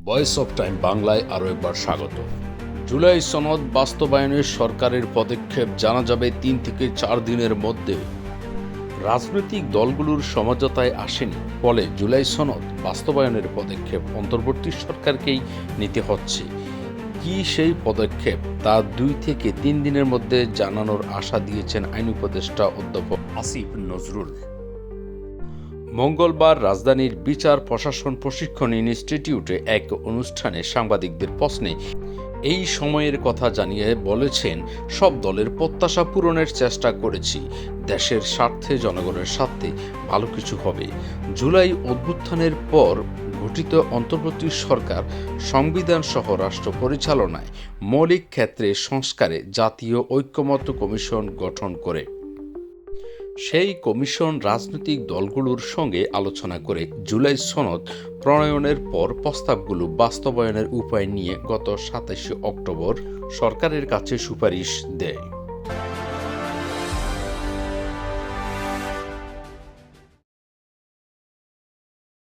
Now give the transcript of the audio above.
Voice of time বাংলায় আরও একবার স্বাগত। জুলাই সনদ বাস্তবায়নে সরকারের পদক্ষেপ জানা যাবে 3 থেকে 4 দিনের মধ্যে। রাজনৈতিক দলগুলোর সমঝোতায় আসেনি, ফলে জুলাই সনদ বাস্তবায়নের পদক্ষেপ অন্তর্বর্তী সরকারকেই নিতে হচ্ছে। কি সেই পদক্ষেপ তা 2 থেকে 3 দিনের মধ্যে জানানোর আশা দিয়েছেন আইন উপদেষ্টা অধ্যাপক আসিফ নজরুল। মঙ্গলবার রাজধানীর বিচার প্রশাসন প্রশিক্ষণ ইনস্টিটিউটে এক অনুষ্ঠানে সাংবাদিকদের প্রশ্নে এই সময়ের কথা জানিয়ে বলেছেন, সব দলের প্রত্যাশা পূরণের চেষ্টা করেছি। দেশের স্বার্থে, জনগণের স্বার্থে ভালো কিছু হবে। জুলাই অভ্যুত্থানের পর গঠিত অন্তর্বর্তী সরকার সংবিধান সহ রাষ্ট্র পরিচালনায় মৌলিক ক্ষেত্রে সংস্কারে জাতীয় ঐকমত্য কমিশন গঠন করে। সেই কমিশন রাজনৈতিক দলগুলোর সঙ্গে আলোচনা করে জুলাই সনদ প্রণয়নের পর প্রস্তাবগুলো বাস্তবায়নের উপায় নিয়ে গত 27 অক্টোবর সরকারের কাছে সুপারিশ দেয়।